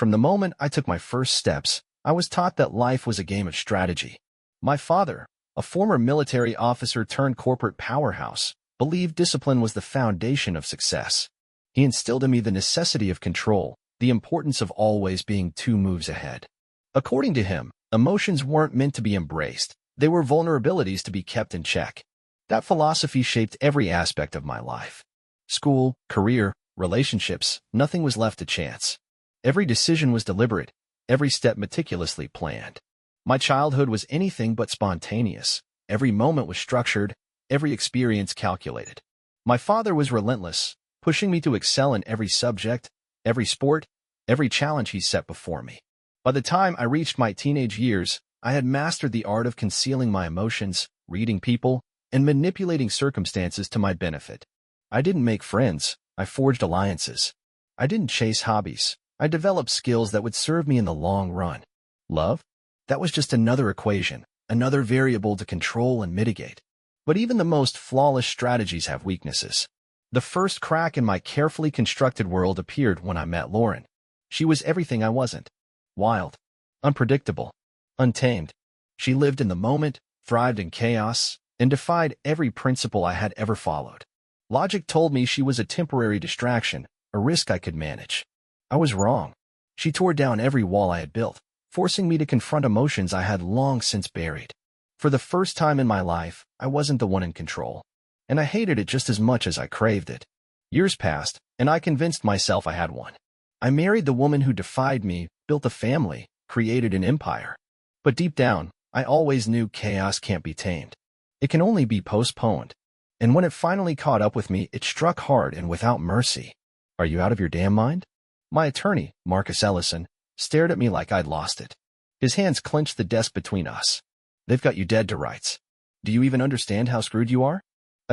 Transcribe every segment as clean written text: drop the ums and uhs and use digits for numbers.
From the moment I took my first steps, I was taught that life was a game of strategy. My father, a former military officer turned corporate powerhouse, believed discipline was the foundation of success. He instilled in me the necessity of control, the importance of always being 2 moves ahead. According to him, emotions weren't meant to be embraced. They were vulnerabilities to be kept in check. That philosophy shaped every aspect of my life. School, career, relationships, nothing was left to chance. Every decision was deliberate, every step meticulously planned. My childhood was anything but spontaneous. Every moment was structured, every experience calculated. My father was relentless, pushing me to excel in every subject, every sport, every challenge he set before me. By the time I reached my teenage years, I had mastered the art of concealing my emotions, reading people, and manipulating circumstances to my benefit. I didn't make friends, I forged alliances. I didn't chase hobbies, I developed skills that would serve me in the long run. Love? That was just another equation, another variable to control and mitigate. But even the most flawless strategies have weaknesses. The first crack in my carefully constructed world appeared when I met Lauren. She was everything I wasn't. Wild, unpredictable, untamed. She lived in the moment, thrived in chaos, and defied every principle I had ever followed. Logic told me she was a temporary distraction, a risk I could manage. I was wrong. She tore down every wall I had built, forcing me to confront emotions I had long since buried. For the first time in my life, I wasn't the one in control, and I hated it just as much as I craved it. Years passed, and I convinced myself I had one. I married the woman who defied me, built a family, created an empire. But deep down, I always knew chaos can't be tamed. It can only be postponed. And when it finally caught up with me, it struck hard and without mercy. Are you out of your damn mind? My attorney, Marcus Ellison, stared at me like I'd lost it. His hands clenched the desk between us. They've got you dead to rights. Do you even understand how screwed you are?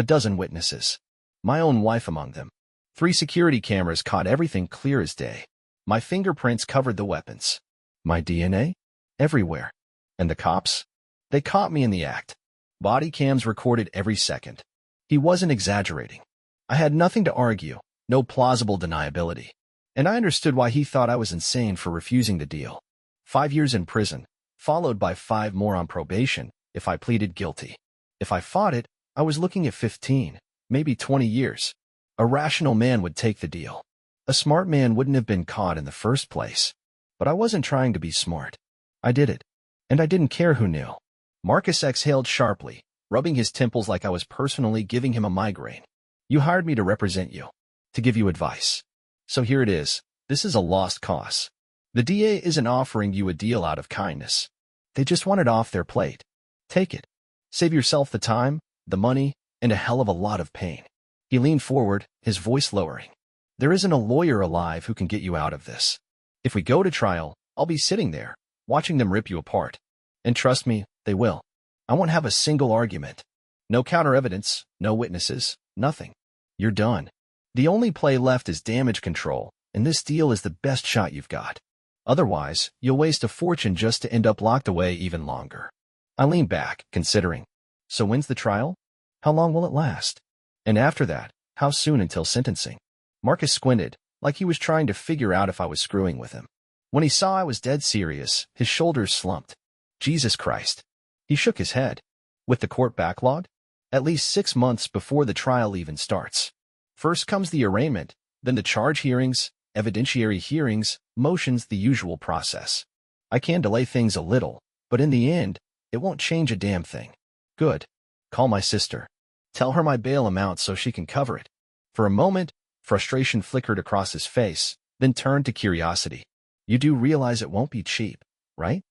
12 witnesses. My own wife among them. 3 security cameras caught everything clear as day. My fingerprints covered the weapons. My DNA? Everywhere. And the cops? They caught me in the act. Body cams recorded every second. He wasn't exaggerating. I had nothing to argue, no plausible deniability. And I understood why he thought I was insane for refusing the deal. 5 years in prison, followed by 5 more on probation, if I pleaded guilty. If I fought it, I was looking at 15, maybe 20 years. A rational man would take the deal. A smart man wouldn't have been caught in the first place. But I wasn't trying to be smart. I did it. And I didn't care who knew. Marcus exhaled sharply, rubbing his temples like I was personally giving him a migraine. You hired me to represent you, to give you advice. So here it is. This is a lost cause. The DA isn't offering you a deal out of kindness. They just want it off their plate. Take it. Save yourself the time, the money, and a hell of a lot of pain. He leaned forward, his voice lowering. There isn't a lawyer alive who can get you out of this. If we go to trial, I'll be sitting there, watching them rip you apart. And trust me, they will. I won't have a single argument. No counter-evidence, no witnesses, nothing. You're done. The only play left is damage control, and this deal is the best shot you've got. Otherwise, you'll waste a fortune just to end up locked away even longer. I leaned back, considering. So when's the trial? How long will it last? And after that, how soon until sentencing? Marcus squinted, like he was trying to figure out if I was screwing with him. When he saw I was dead serious, his shoulders slumped. Jesus Christ. He shook his head. With the court backlogged? At least 6 months before the trial even starts. First comes the arraignment, then the charge hearings, evidentiary hearings, motions, the usual process. I can delay things a little, but in the end, it won't change a damn thing. Good. Call my sister. Tell her my bail amount so she can cover it. For a moment, frustration flickered across his face, then turned to curiosity. You do realize it won't be cheap, right?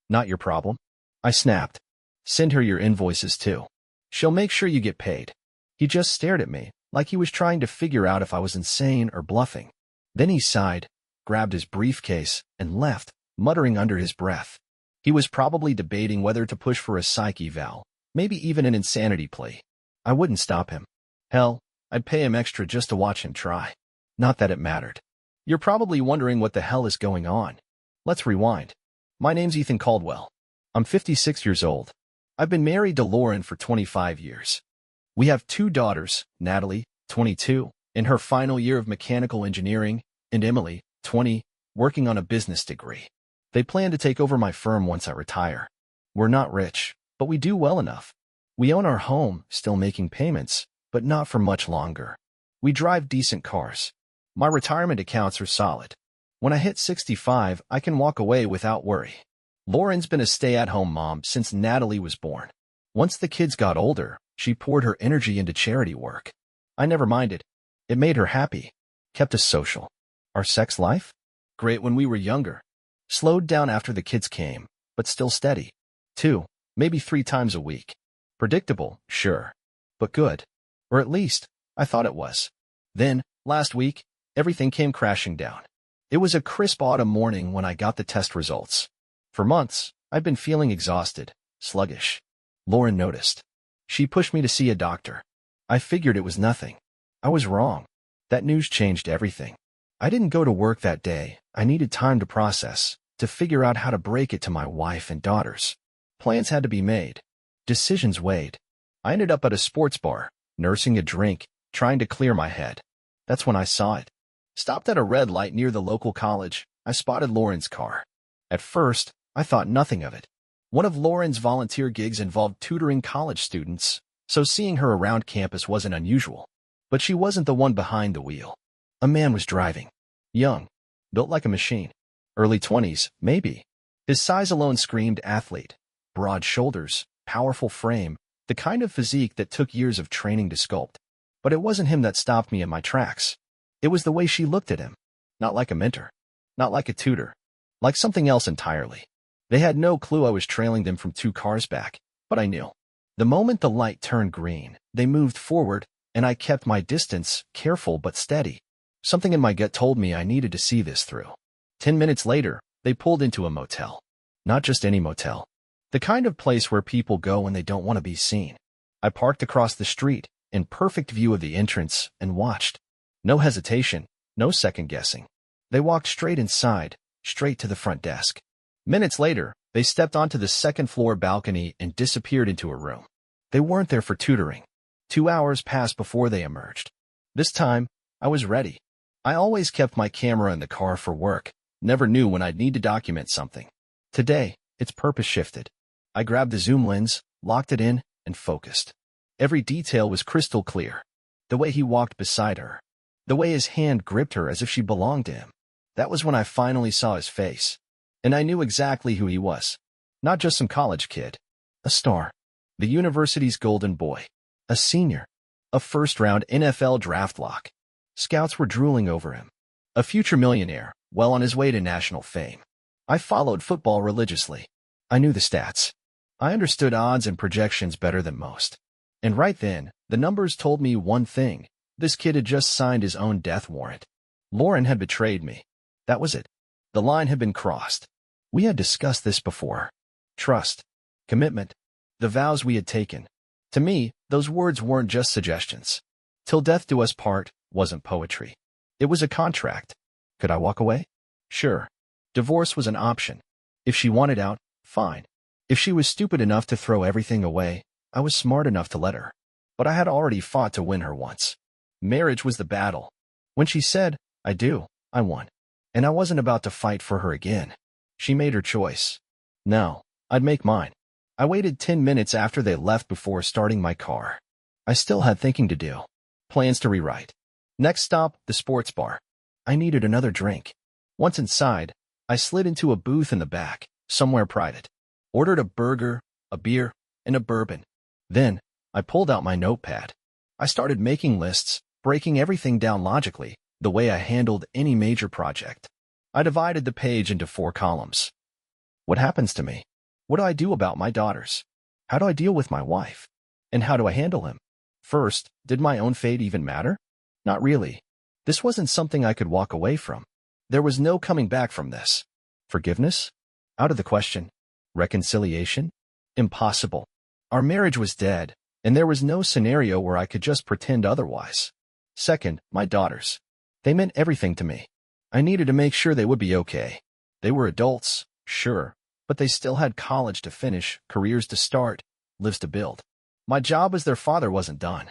Not your problem. I snapped. Send her your invoices too. She'll make sure you get paid. He just stared at me, like he was trying to figure out if I was insane or bluffing. Then he sighed, grabbed his briefcase, and left, muttering under his breath. He was probably debating whether to push for a psych eval, maybe even an insanity plea. I wouldn't stop him. Hell, I'd pay him extra just to watch him try. Not that it mattered. You're probably wondering what the hell is going on. Let's rewind. My name's Ethan Caldwell. I'm 56 years old. I've been married to Lauren for 25 years. We have 2 daughters, Natalie, 22, in her final year of mechanical engineering, and Emily, 20, working on a business degree. They plan to take over my firm once I retire. We're not rich, but we do well enough. We own our home, still making payments, but not for much longer. We drive decent cars. My retirement accounts are solid. When I hit 65, I can walk away without worry. Lauren's been a stay-at-home mom since Natalie was born. Once the kids got older, she poured her energy into charity work. I never minded. It made her happy. Kept us social. Our sex life? Great when we were younger. Slowed down after the kids came, but still steady. 2, maybe 3 times a week. Predictable, sure. But good. Or at least, I thought it was. Then, last week, everything came crashing down. It was a crisp autumn morning when I got the test results. For months, I'd been feeling exhausted, sluggish. Lauren noticed. She pushed me to see a doctor. I figured it was nothing. I was wrong. That news changed everything. I didn't go to work that day. I needed time to process, to figure out how to break it to my wife and daughters. Plans had to be made. Decisions weighed. I ended up at a sports bar, nursing a drink, trying to clear my head. That's when I saw it. Stopped at a red light near the local college, I spotted Lauren's car. At first, I thought nothing of it. One of Lauren's volunteer gigs involved tutoring college students, so seeing her around campus wasn't unusual. But she wasn't the one behind the wheel. A man was driving. Young. Built like a machine. Early 20s, maybe. His size alone screamed athlete. Broad shoulders, powerful frame, the kind of physique that took years of training to sculpt. But it wasn't him that stopped me in my tracks. It was the way she looked at him. Not like a mentor. Not like a tutor. Like something else entirely. They had no clue I was trailing them from 2 cars back, but I knew. The moment the light turned green, they moved forward, and I kept my distance, careful but steady. Something in my gut told me I needed to see this through. 10 minutes later, they pulled into a motel. Not just any motel. The kind of place where people go when they don't want to be seen. I parked across the street, in perfect view of the entrance, and watched. No hesitation, no second guessing. They walked straight inside, straight to the front desk. Minutes later, they stepped onto the second-floor balcony and disappeared into a room. They weren't there for tutoring. 2 hours passed before they emerged. This time, I was ready. I always kept my camera in the car for work, never knew when I'd need to document something. Today, its purpose shifted. I grabbed the zoom lens, locked it in, and focused. Every detail was crystal clear. The way he walked beside her. The way his hand gripped her as if she belonged to him. That was when I finally saw his face. And I knew exactly who he was. Not just some college kid. A star. The university's golden boy. A senior. A first-round NFL draft lock. Scouts were drooling over him. A future millionaire, well on his way to national fame. I followed football religiously. I knew the stats. I understood odds and projections better than most. And right then, the numbers told me one thing. This kid had just signed his own death warrant. Lauren had betrayed me. That was it. The line had been crossed. We had discussed this before. Trust. Commitment. The vows we had taken. To me, those words weren't just suggestions. Till death do us part wasn't poetry. It was a contract. Could I walk away? Sure. Divorce was an option. If she wanted out, fine. If she was stupid enough to throw everything away, I was smart enough to let her. But I had already fought to win her once. Marriage was the battle. When she said, I do, I won. And I wasn't about to fight for her again. She made her choice. Now, I'd make mine. I waited 10 minutes after they left before starting my car. I still had thinking to do. Plans to rewrite. Next stop, the sports bar. I needed another drink. Once inside, I slid into a booth in the back, somewhere private. Ordered a burger, a beer, and a bourbon. Then, I pulled out my notepad. I started making lists, breaking everything down logically, the way I handled any major project. I divided the page into 4 columns. What happens to me? What do I do about my daughters? How do I deal with my wife? And how do I handle him? First, did my own fate even matter? Not really. This wasn't something I could walk away from. There was no coming back from this. Forgiveness? Out of the question. Reconciliation? Impossible. Our marriage was dead, and there was no scenario where I could just pretend otherwise. Second, my daughters. They meant everything to me. I needed to make sure they would be okay. They were adults, sure, but they still had college to finish, careers to start, lives to build. My job as their father wasn't done.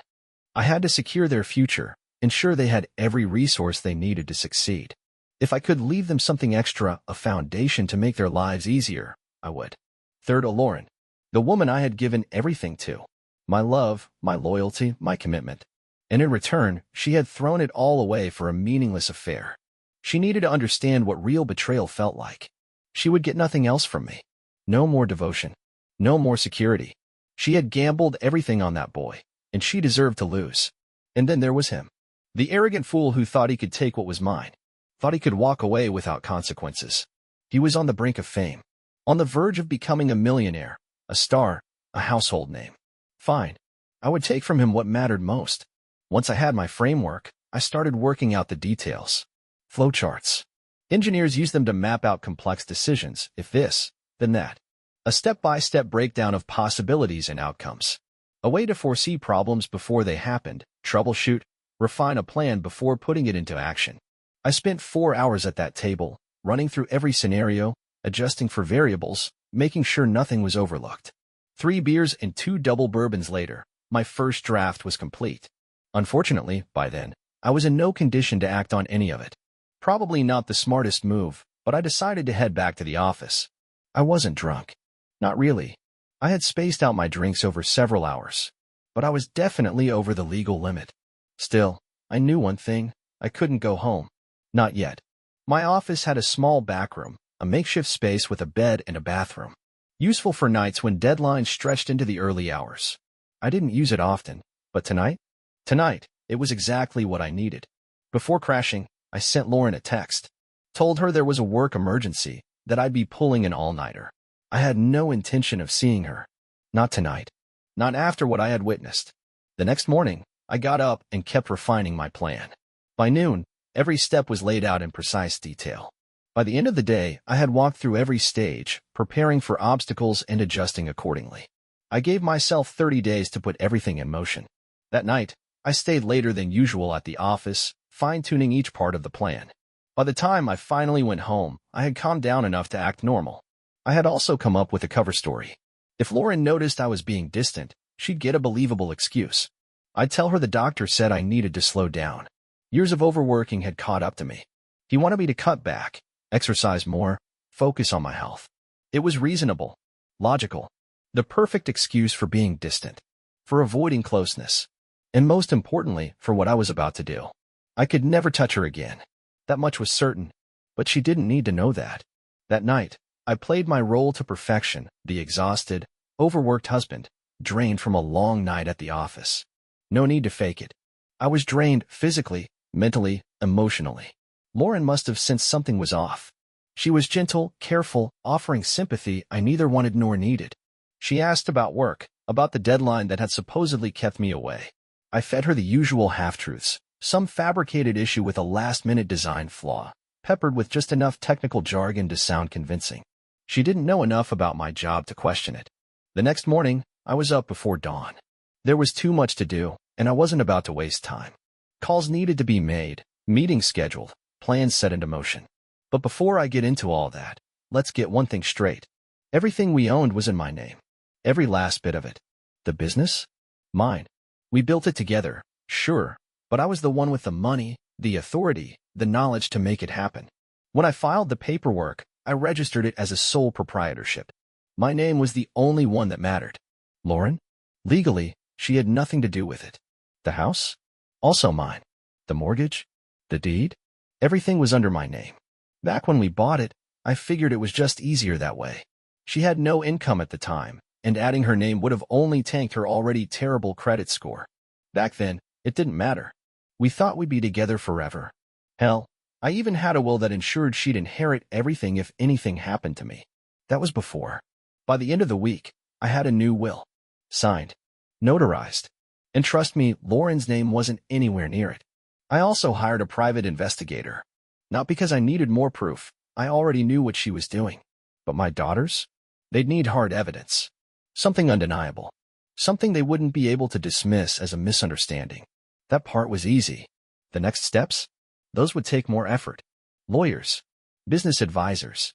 I had to secure their future, ensure they had every resource they needed to succeed. If I could leave them something extra, a foundation to make their lives easier, I would. Third, Lauren, the woman I had given everything to. My love, my loyalty, my commitment. And in return, she had thrown it all away for a meaningless affair. She needed to understand what real betrayal felt like. She would get nothing else from me. No more devotion. No more security. She had gambled everything on that boy, and she deserved to lose. And then there was him. The arrogant fool who thought he could take what was mine. Thought he could walk away without consequences. He was on the brink of fame. On the verge of becoming a millionaire, a star, a household name. Fine. I would take from him what mattered most. Once I had my framework, I started working out the details. Flowcharts. Engineers use them to map out complex decisions, if this, then that. A step-by-step breakdown of possibilities and outcomes. A way to foresee problems before they happened, troubleshoot, refine a plan before putting it into action. I spent 4 hours at that table, running through every scenario, adjusting for variables, making sure nothing was overlooked. 3 beers and 2 double bourbons later, my first draft was complete. Unfortunately, by then, I was in no condition to act on any of it. Probably not the smartest move, but I decided to head back to the office. I wasn't drunk. Not really. I had spaced out my drinks over several hours, but I was definitely over the legal limit. Still, I knew one thing: I couldn't go home. Not yet. My office had a small back room, a makeshift space with a bed and a bathroom. Useful for nights when deadlines stretched into the early hours. I didn't use it often, but tonight, it was exactly what I needed. Before crashing, I sent Lauren a text. Told her there was a work emergency, that I'd be pulling an all-nighter. I had no intention of seeing her. Not tonight. Not after what I had witnessed. The next morning, I got up and kept refining my plan. By noon, every step was laid out in precise detail. By the end of the day, I had walked through every stage, preparing for obstacles and adjusting accordingly. I gave myself 30 days to put everything in motion. That night, I stayed later than usual at the office, fine-tuning each part of the plan. By the time I finally went home, I had calmed down enough to act normal. I had also come up with a cover story. If Lauren noticed I was being distant, she'd get a believable excuse. I'd tell her the doctor said I needed to slow down. Years of overworking had caught up to me. He wanted me to cut back, exercise more, focus on my health. It was reasonable, logical, the perfect excuse for being distant, for avoiding closeness, and most importantly, for what I was about to do. I could never touch her again. That much was certain, but she didn't need to know that. That night, I played my role to perfection, the exhausted, overworked husband, drained from a long night at the office. No need to fake it. I was drained physically, mentally, emotionally. Lauren must have sensed something was off. She was gentle, careful, offering sympathy I neither wanted nor needed. She asked about work, about the deadline that had supposedly kept me away. I fed her the usual half-truths, some fabricated issue with a last-minute design flaw, peppered with just enough technical jargon to sound convincing. She didn't know enough about my job to question it. The next morning, I was up before dawn. There was too much to do, and I wasn't about to waste time. Calls needed to be made, meetings scheduled, plans set into motion. But before I get into all that, let's get one thing straight. Everything we owned was in my name. Every last bit of it. The business? Mine. We built it together, sure, but I was the one with the money, the authority, the knowledge to make it happen. When I filed the paperwork, I registered it as a sole proprietorship. My name was the only one that mattered. Lauren? Legally, she had nothing to do with it. The house? Also mine. The mortgage? The deed? Everything was under my name. Back when we bought it, I figured it was just easier that way. She had no income at the time, and adding her name would have only tanked her already terrible credit score. Back then, it didn't matter. We thought we'd be together forever. Hell, I even had a will that ensured she'd inherit everything if anything happened to me. That was before. By the end of the week, I had a new will. Signed. Notarized. And trust me, Lauren's name wasn't anywhere near it. I also hired a private investigator. Not because I needed more proof. I already knew what she was doing. But my daughters? They'd need hard evidence. Something undeniable. Something they wouldn't be able to dismiss as a misunderstanding. That part was easy. The next steps? Those would take more effort. Lawyers. Business advisors.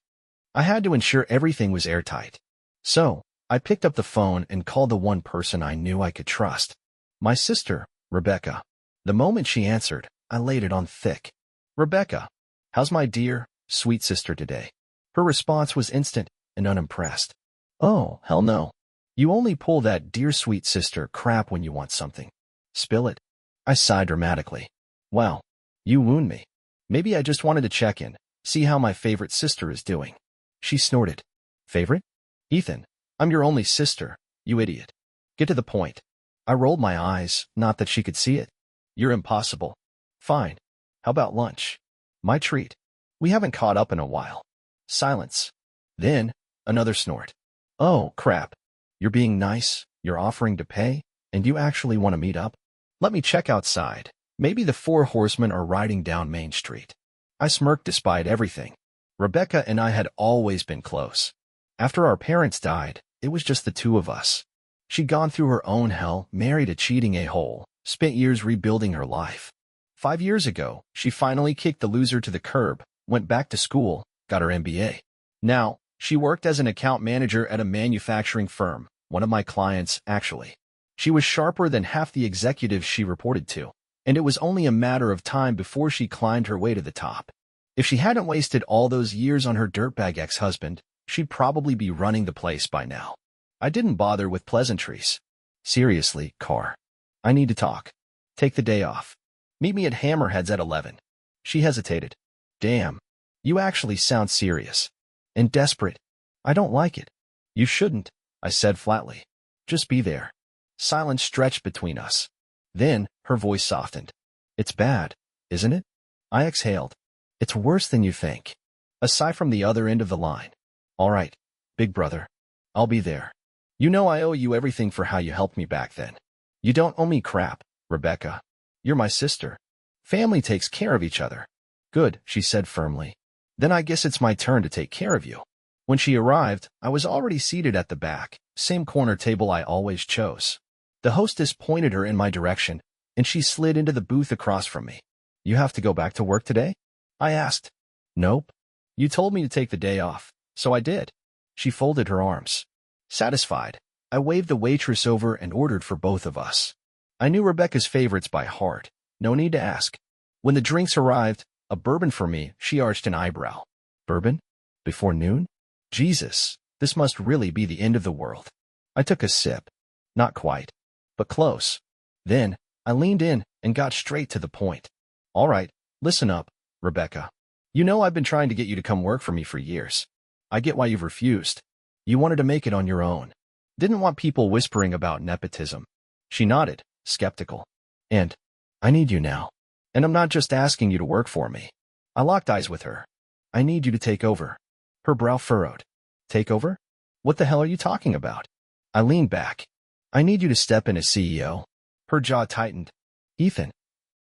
I had to ensure everything was airtight. So, I picked up the phone and called the one person I knew I could trust. My sister, Rebecca. The moment she answered, I laid it on thick. Rebecca. How's my dear, sweet sister today? Her response was instant and unimpressed. Oh, hell no. You only pull that dear sweet sister crap when you want something. Spill it. I sighed dramatically. Wow. You wound me. Maybe I just wanted to check in, see how my favorite sister is doing. She snorted. Favorite? Ethan, I'm your only sister, you idiot. Get to the point. I rolled my eyes, not that she could see it. You're impossible. Fine. How about lunch? My treat. We haven't caught up in a while. Silence. Then, another snort. Oh, crap. You're being nice, you're offering to pay, and you actually want to meet up? Let me check outside. Maybe the four horsemen are riding down Main Street. I smirked despite everything. Rebecca and I had always been close. After our parents died, it was just the two of us. She'd gone through her own hell, married a cheating a-hole, spent years rebuilding her life. 5 years ago, she finally kicked the loser to the curb, went back to school, got her MBA. Now, she worked as an account manager at a manufacturing firm, one of my clients, actually. She was sharper than half the executives she reported to, and it was only a matter of time before she climbed her way to the top. If she hadn't wasted all those years on her dirtbag ex-husband, she'd probably be running the place by now. I didn't bother with pleasantries. Seriously, Carr. I need to talk. Take the day off. Meet me at Hammerhead's at 11. She hesitated. Damn. You actually sound serious. And desperate. I don't like it. You shouldn't, I said flatly. Just be there. Silence stretched between us. Then, her voice softened. It's bad, isn't it? I exhaled. It's worse than you think. Aside from the other end of the line. All right, big brother. I'll be there. You know I owe you everything for how you helped me back then. You don't owe me crap, Rebecca. You're my sister. Family takes care of each other. Good, she said firmly. Then I guess it's my turn to take care of you. When she arrived, I was already seated at the back, same corner table I always chose. The hostess pointed her in my direction, and she slid into the booth across from me. You have to go back to work today? I asked. Nope. You told me to take the day off, so I did. She folded her arms. Satisfied, I waved the waitress over and ordered for both of us. I knew Rebecca's favorites by heart. No need to ask. When the drinks arrived, a bourbon for me, she arched an eyebrow. Bourbon? Before noon? Jesus, this must really be the end of the world. I took a sip. Not quite, but close. Then, I leaned in and got straight to the point. All right, listen up, Rebecca. You know I've been trying to get you to come work for me for years. I get why you've refused. You wanted to make it on your own. Didn't want people whispering about nepotism. She nodded, skeptical. And I need you now. And I'm not just asking you to work for me. I locked eyes with her. I need you to take over. Her brow furrowed. Take over? What the hell are you talking about? I leaned back. I need you to step in as CEO. Her jaw tightened. Ethan.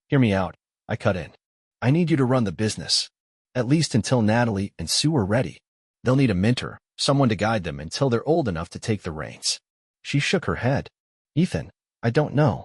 Hear me out. I cut in. I need you to run the business. At least until Natalie and Sue are ready. They'll need a mentor, someone to guide them until they're old enough to take the reins. She shook her head. Ethan, I don't know.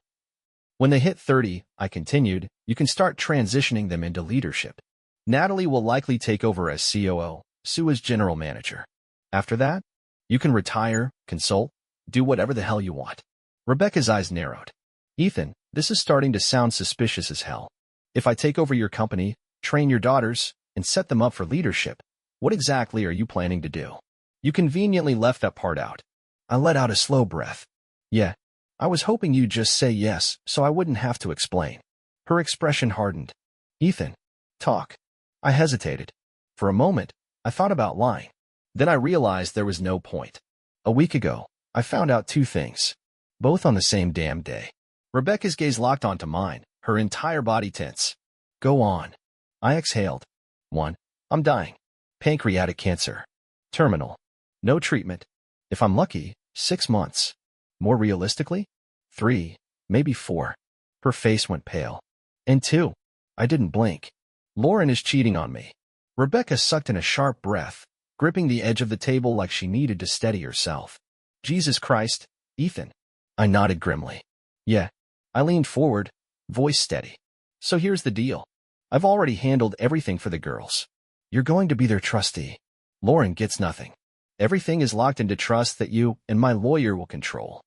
When they hit 30, I continued, you can start transitioning them into leadership. Natalie will likely take over as COO, Sue as general manager. After that, you can retire, consult, do whatever the hell you want. Rebecca's eyes narrowed. Ethan, this is starting to sound suspicious as hell. If I take over your company, train your daughters, and set them up for leadership, what exactly are you planning to do? You conveniently left that part out. I let out a slow breath. Yeah, I was hoping you'd just say yes so I wouldn't have to explain. Her expression hardened. Ethan, talk. I hesitated. For a moment, I thought about lying. Then I realized there was no point. A week ago, I found out 2 things. Both on the same damn day. Rebecca's gaze locked onto mine, her entire body tense. Go on. I exhaled. 1. I'm dying. Pancreatic cancer. Terminal. No treatment. If I'm lucky, 6 months. More realistically, 3, maybe 4. Her face went pale. And 2. I didn't blink. Lauren is cheating on me. Rebecca sucked in a sharp breath, gripping the edge of the table like she needed to steady herself. Jesus Christ, Ethan. I nodded grimly. Yeah. I leaned forward, voice steady. So here's the deal. I've already handled everything for the girls. You're going to be their trustee. Lauren gets nothing. Everything is locked into trust that you and my lawyer will control.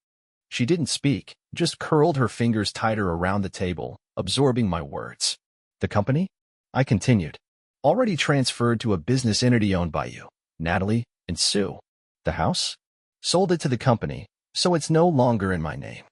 She didn't speak, just curled her fingers tighter around the table, absorbing my words. The company? I continued. Already transferred to a business entity owned by you, Natalie and Sue. The house? Sold it to the company, so it's no longer in my name.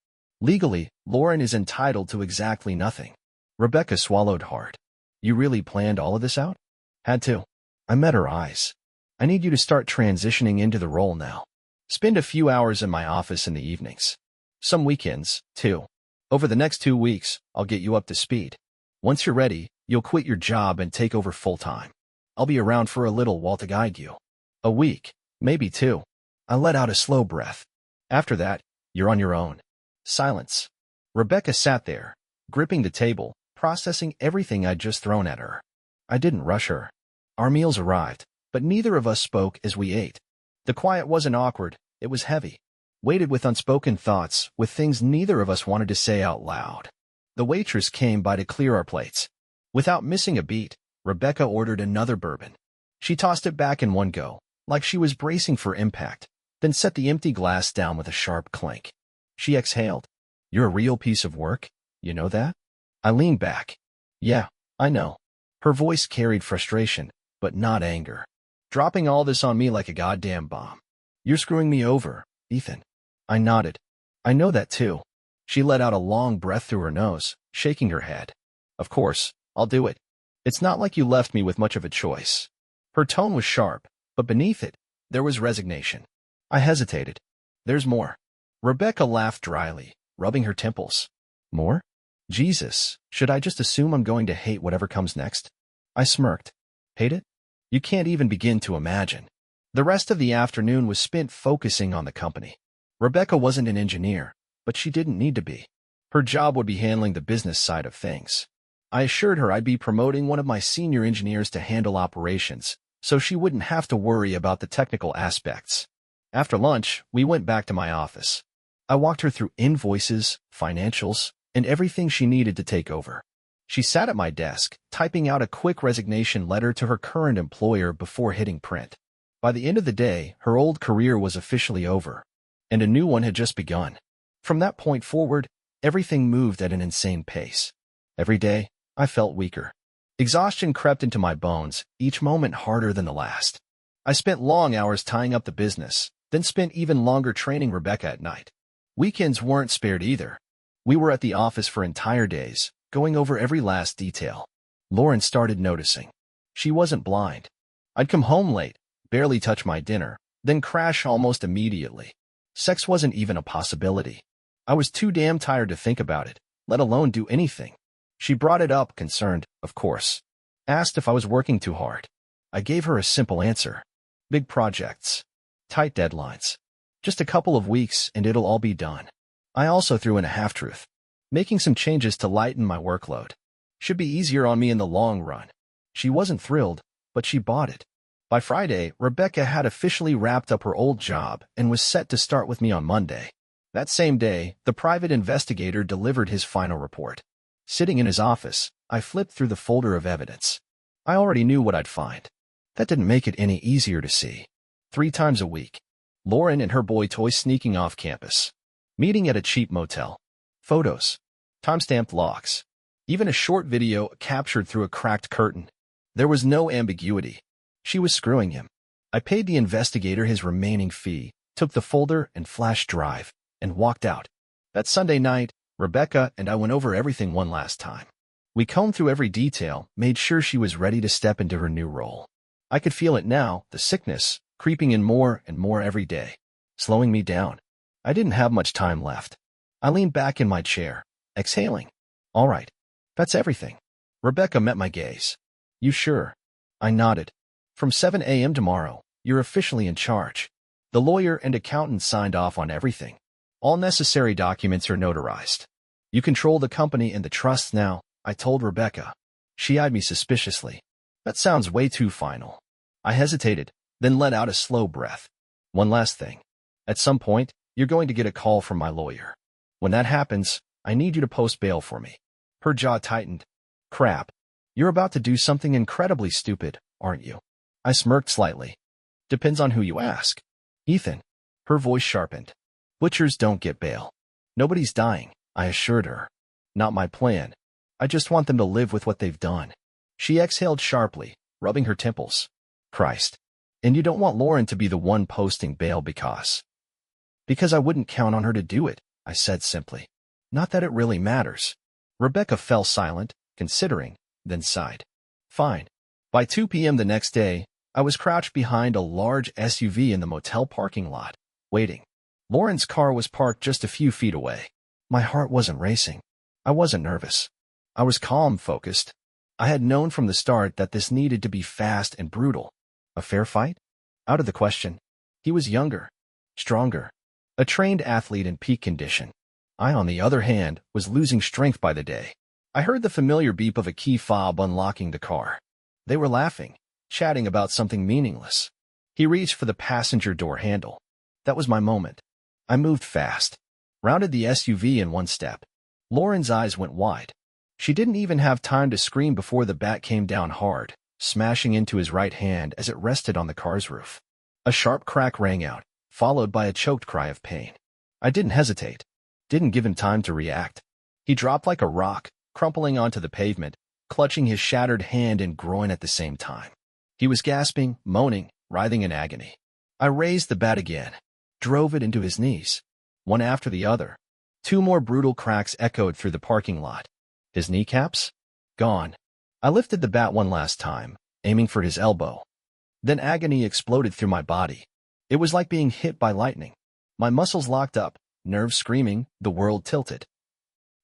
Legally, Lauren is entitled to exactly nothing. Rebecca swallowed hard. You really planned all of this out? Had to. I met her eyes. I need you to start transitioning into the role now. Spend a few hours in my office in the evenings. Some weekends, too. Over the next 2 weeks, I'll get you up to speed. Once you're ready, you'll quit your job and take over full-time. I'll be around for a little while to guide you. A week, maybe 2. I let out a slow breath. After that, you're on your own. Silence. Rebecca sat there, gripping the table, processing everything I'd just thrown at her. I didn't rush her. Our meals arrived, but neither of us spoke as we ate. The quiet wasn't awkward, it was heavy. Weighted with unspoken thoughts, with things neither of us wanted to say out loud. The waitress came by to clear our plates. Without missing a beat, Rebecca ordered another bourbon. She tossed it back in one go, like she was bracing for impact, then set the empty glass down with a sharp clink. She exhaled. You're a real piece of work, you know that? I leaned back. Yeah, I know. Her voice carried frustration, but not anger. Dropping all this on me like a goddamn bomb. You're screwing me over, Ethan. I nodded. I know that too. She let out a long breath through her nose, shaking her head. Of course, I'll do it. It's not like you left me with much of a choice. Her tone was sharp, but beneath it, there was resignation. I hesitated. There's more. Rebecca laughed dryly, rubbing her temples. More? Jesus, should I just assume I'm going to hate whatever comes next? I smirked. Hate it? You can't even begin to imagine. The rest of the afternoon was spent focusing on the company. Rebecca wasn't an engineer, but she didn't need to be. Her job would be handling the business side of things. I assured her I'd be promoting one of my senior engineers to handle operations, so she wouldn't have to worry about the technical aspects. After lunch, we went back to my office. I walked her through invoices, financials, and everything she needed to take over. She sat at my desk, typing out a quick resignation letter to her current employer before hitting print. By the end of the day, her old career was officially over, and a new one had just begun. From that point forward, everything moved at an insane pace. Every day, I felt weaker. Exhaustion crept into my bones, each moment harder than the last. I spent long hours tying up the business, then spent even longer training Rebecca at night. Weekends weren't spared either. We were at the office for entire days, going over every last detail. Lauren started noticing. She wasn't blind. I'd come home late, barely touch my dinner, then crash almost immediately. Sex wasn't even a possibility. I was too damn tired to think about it, let alone do anything. She brought it up, concerned, of course. Asked if I was working too hard. I gave her a simple answer. Big projects. Tight deadlines. Just a couple of weeks and it'll all be done. I also threw in a half-truth. Making some changes to lighten my workload. Should be easier on me in the long run. She wasn't thrilled, but she bought it. By Friday, Rebecca had officially wrapped up her old job and was set to start with me on Monday. That same day, the private investigator delivered his final report. Sitting in his office, I flipped through the folder of evidence. I already knew what I'd find. That didn't make it any easier to see. 3 times a week. Lauren and her boy toy sneaking off campus. Meeting at a cheap motel. Photos. Time-stamped logs. Even a short video captured through a cracked curtain. There was no ambiguity. She was screwing him. I paid the investigator his remaining fee, took the folder and flash drive, and walked out. That Sunday night, Rebecca and I went over everything one last time. We combed through every detail, made sure she was ready to step into her new role. I could feel it now, the sickness, creeping in more and more every day, slowing me down. I didn't have much time left. I leaned back in my chair, exhaling. All right. That's everything. Rebecca met my gaze. You sure? I nodded. From 7 a.m. tomorrow, you're officially in charge. The lawyer and accountant signed off on everything. All necessary documents are notarized. You control the company and the trusts now, I told Rebecca. She eyed me suspiciously. That sounds way too final. I hesitated, then let out a slow breath. One last thing. At some point, you're going to get a call from my lawyer. When that happens, I need you to post bail for me. Her jaw tightened. Crap. You're about to do something incredibly stupid, aren't you? I smirked slightly. Depends on who you ask. Ethan. Her voice sharpened. Butchers don't get bail. Nobody's dying, I assured her. Not my plan. I just want them to live with what they've done. She exhaled sharply, rubbing her temples. Christ. And you don't want Lauren to be the one posting bail because I wouldn't count on her to do it, I said simply. Not that it really matters. Rebecca fell silent, considering, then sighed. Fine. By 2 p.m. the next day, I was crouched behind a large SUV in the motel parking lot, waiting. Lauren's car was parked just a few feet away. My heart wasn't racing. I wasn't nervous. I was calm, focused. I had known from the start that this needed to be fast and brutal. A fair fight? Out of the question. He was younger, stronger, a trained athlete in peak condition. I, on the other hand, was losing strength by the day. I heard the familiar beep of a key fob unlocking the car. They were laughing, chatting about something meaningless. He reached for the passenger door handle. That was my moment. I moved fast, rounded the SUV in one step. Lauren's eyes went wide. She didn't even have time to scream before the bat came down hard, smashing into his right hand as it rested on the car's roof. A sharp crack rang out, followed by a choked cry of pain. I didn't hesitate. Didn't give him time to react. He dropped like a rock, crumpling onto the pavement, clutching his shattered hand and groin at the same time. He was gasping, moaning, writhing in agony. I raised the bat again, drove it into his knees. One after the other. 2 more brutal cracks echoed through the parking lot. His kneecaps? Gone. I lifted the bat one last time, aiming for his elbow. Then agony exploded through my body. It was like being hit by lightning. My muscles locked up, nerves screaming, the world tilted.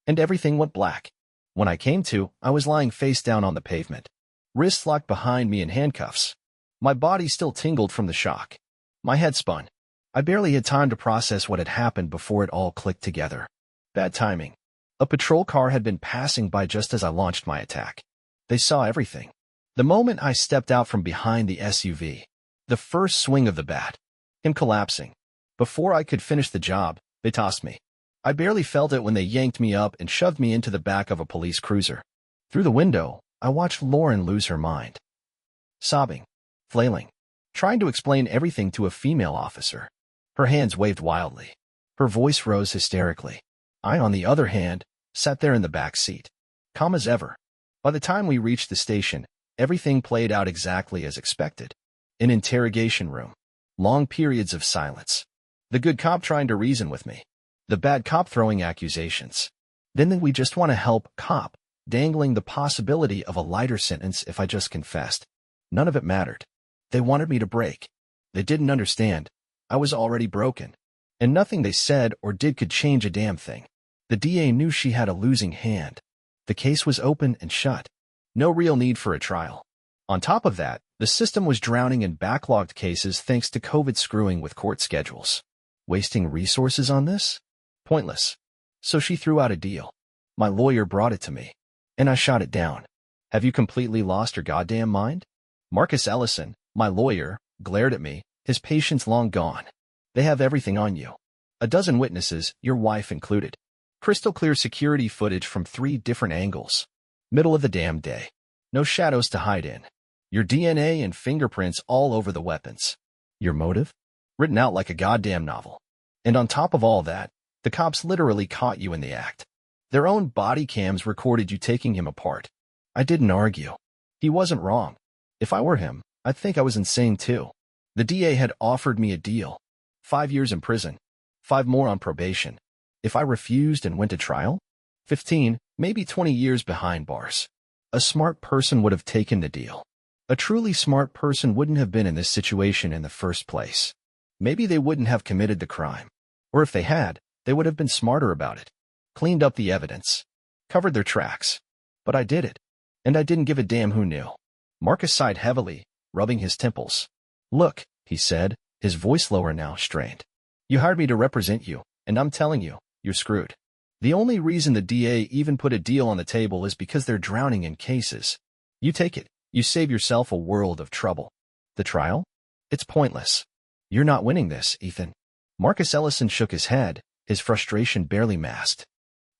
And everything went black. When I came to, I was lying face down on the pavement. Wrists locked behind me in handcuffs. My body still tingled from the shock. My head spun. I barely had time to process what had happened before it all clicked together. Bad timing. A patrol car had been passing by just as I launched my attack. They saw everything. The moment I stepped out from behind the SUV, the first swing of the bat, him collapsing. Before I could finish the job, they tossed me. I barely felt it when they yanked me up and shoved me into the back of a police cruiser. Through the window, I watched Lauren lose her mind. Sobbing, flailing, trying to explain everything to a female officer. Her hands waved wildly. Her voice rose hysterically. I, on the other hand, sat there in the back seat, calm as ever. By the time we reached the station, everything played out exactly as expected. An interrogation room. Long periods of silence. The good cop trying to reason with me. The bad cop throwing accusations. Then the we just want to help cop, dangling the possibility of a lighter sentence if I just confessed. None of it mattered. They wanted me to break. They didn't understand. I was already broken. And nothing they said or did could change a damn thing. The DA knew she had a losing hand. The case was open and shut. No real need for a trial. On top of that, the system was drowning in backlogged cases thanks to COVID screwing with court schedules. Wasting resources on this? Pointless. So she threw out a deal. My lawyer brought it to me. And I shot it down. Have you completely lost your goddamn mind? Marcus Ellison, my lawyer, glared at me, his patience long gone. They have everything on you. A dozen witnesses, your wife included. Crystal clear security footage from 3 different angles. Middle of the damn day. No shadows to hide in. Your DNA and fingerprints all over the weapons. Your motive? Written out like a goddamn novel. And on top of all that, the cops literally caught you in the act. Their own body cams recorded you taking him apart. I didn't argue. He wasn't wrong. If I were him, I'd think I was insane too. The DA had offered me a deal. 5 years in prison. 5 more on probation. If I refused and went to trial? 15, maybe 20 years behind bars. A smart person would have taken the deal. A truly smart person wouldn't have been in this situation in the first place. Maybe they wouldn't have committed the crime. Or if they had, they would have been smarter about it. Cleaned up the evidence. Covered their tracks. But I did it. And I didn't give a damn who knew. Marcus sighed heavily, rubbing his temples. Look, he said, his voice lower now, strained. You hired me to represent you, and I'm telling you, you're screwed. The only reason the DA even put a deal on the table is because they're drowning in cases. You take it. You save yourself a world of trouble. The trial? It's pointless. You're not winning this, Ethan. Marcus Ellison shook his head, his frustration barely masked.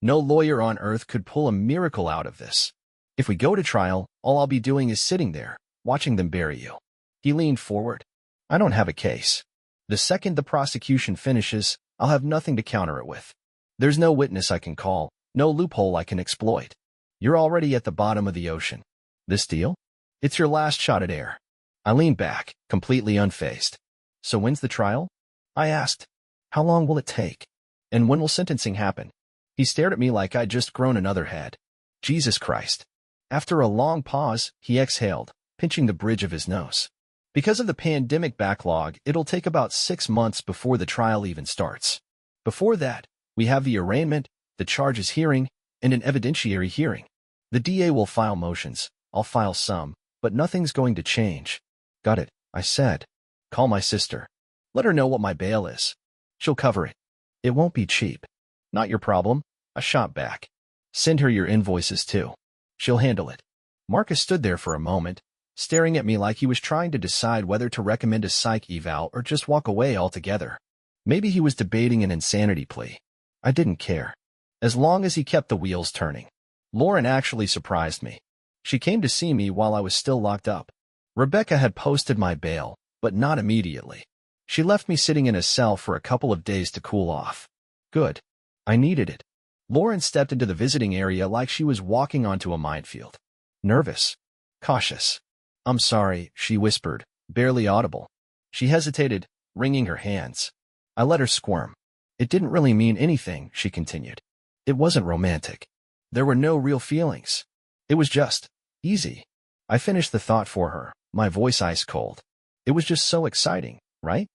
No lawyer on earth could pull a miracle out of this. If we go to trial, all I'll be doing is sitting there, watching them bury you. He leaned forward. I don't have a case. The second the prosecution finishes, I'll have nothing to counter it with. There's no witness I can call, no loophole I can exploit. You're already at the bottom of the ocean. This deal? It's your last shot at air. I leaned back, completely unfazed. So when's the trial? I asked. How long will it take? And when will sentencing happen? He stared at me like I'd just grown another head. Jesus Christ. After a long pause, he exhaled, pinching the bridge of his nose. Because of the pandemic backlog, it'll take about 6 months before the trial even starts. Before that, we have the arraignment, the charges hearing, and an evidentiary hearing. The DA will file motions. I'll file some, but nothing's going to change. Got it, I said. Call my sister. Let her know what my bail is. She'll cover it. It won't be cheap. Not your problem, I shot back. Send her your invoices too. She'll handle it. Marcus stood there for a moment, staring at me like he was trying to decide whether to recommend a psych eval or just walk away altogether. Maybe he was debating an insanity plea. I didn't care, as long as he kept the wheels turning. Lauren actually surprised me. She came to see me while I was still locked up. Rebecca had posted my bail, but not immediately. She left me sitting in a cell for a couple of days to cool off. Good. I needed it. Lauren stepped into the visiting area like she was walking onto a minefield. Nervous. Cautious. I'm sorry, she whispered, barely audible. She hesitated, wringing her hands. I let her squirm. It didn't really mean anything, she continued. It wasn't romantic. There were no real feelings. It was just easy. I finished the thought for her, my voice ice cold. It was just so exciting, right?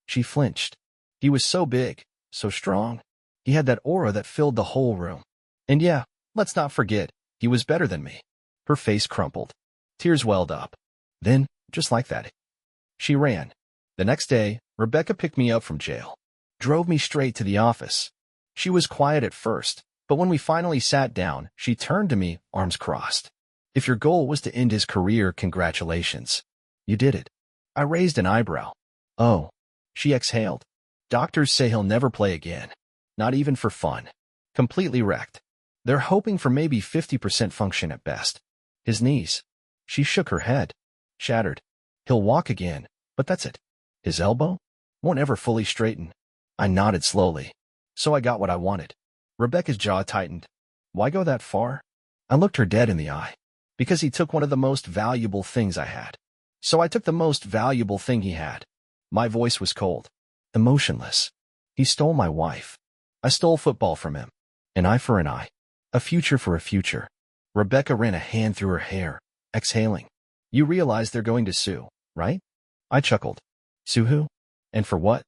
She flinched. He was so big, so strong. He had that aura that filled the whole room. And yeah, let's not forget, he was better than me. Her face crumpled. Tears welled up. Then, just like that, she ran. The next day, Rebecca picked me up from jail. Drove me straight to the office. She was quiet at first, but when we finally sat down, she turned to me, arms crossed. If your goal was to end his career, congratulations. You did it. I raised an eyebrow. Oh. She exhaled. Doctors say he'll never play again. Not even for fun. Completely wrecked. They're hoping for maybe 50% function at best. His knees. She shook her head. Shattered. He'll walk again, but that's it. His elbow? Won't ever fully straighten. I nodded slowly. So I got what I wanted. Rebecca's jaw tightened. Why go that far? I looked her dead in the eye. Because he took one of the most valuable things I had. So I took the most valuable thing he had. My voice was cold. Emotionless. He stole my wife. I stole football from him. An eye for an eye. A future for a future. Rebecca ran a hand through her hair, exhaling. You realize they're going to sue, right? I chuckled. Sue who? And for what?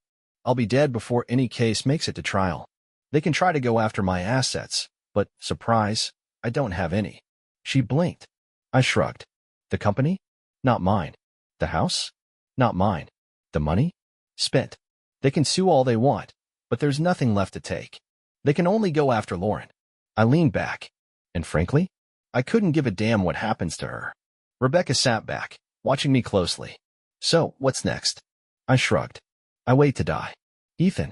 I'll be dead before any case makes it to trial. They can try to go after my assets, but, surprise, I don't have any. She blinked. I shrugged. The company? Not mine. The house? Not mine. The money? Spent. They can sue all they want, but there's nothing left to take. They can only go after Lauren. I leaned back, and frankly, I couldn't give a damn what happens to her. Rebecca sat back, watching me closely. So, what's next? I shrugged. I wait to die. Ethan.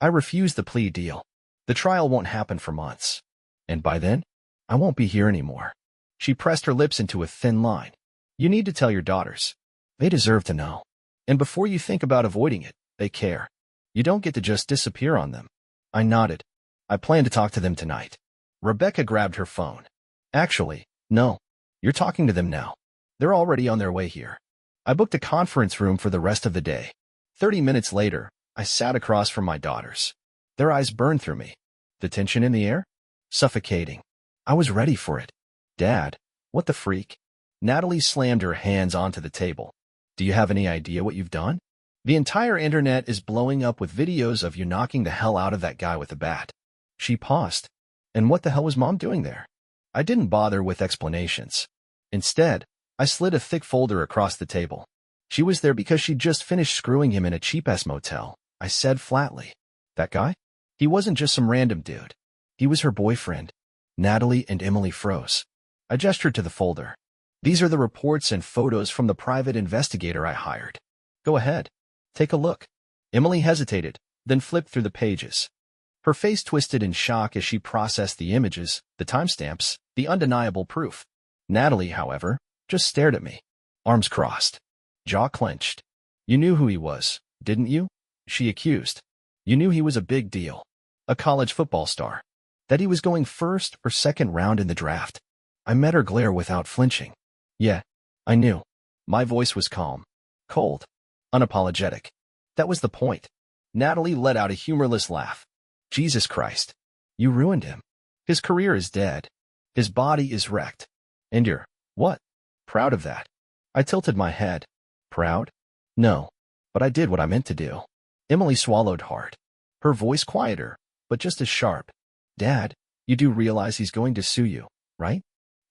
I refused the plea deal. The trial won't happen for months. And by then, I won't be here anymore. She pressed her lips into a thin line. You need to tell your daughters. They deserve to know. And before you think about avoiding it, they care. You don't get to just disappear on them. I nodded. I plan to talk to them tonight. Rebecca grabbed her phone. Actually, no. You're talking to them now. They're already on their way here. I booked a conference room for the rest of the day. 30 minutes later, I sat across from my daughters. Their eyes burned through me. The tension in the air? Suffocating. I was ready for it. Dad, what the freak? Natalie slammed her hands onto the table. Do you have any idea what you've done? The entire internet is blowing up with videos of you knocking the hell out of that guy with a bat. She paused. And what the hell was Mom doing there? I didn't bother with explanations. Instead, I slid a thick folder across the table. She was there because she'd just finished screwing him in a cheap-ass motel, I said flatly. That guy? He wasn't just some random dude. He was her boyfriend. Natalie and Emily froze. I gestured to the folder. These are the reports and photos from the private investigator I hired. Go ahead. Take a look. Emily hesitated, then flipped through the pages. Her face twisted in shock as she processed the images, the timestamps, the undeniable proof. Natalie, however, just stared at me, arms crossed, jaw clenched. You knew who he was, didn't you? She accused. You knew he was a big deal. A college football star. That he was going first or second round in the draft. I met her glare without flinching. Yeah, I knew. My voice was calm, cold, unapologetic. That was the point. Natalie let out a humorless laugh. Jesus Christ. You ruined him. His career is dead. His body is wrecked. And you're, what? Proud of that? I tilted my head. Proud? No. But I did what I meant to do. Emily swallowed hard. Her voice quieter, but just as sharp. Dad, you do realize he's going to sue you, right?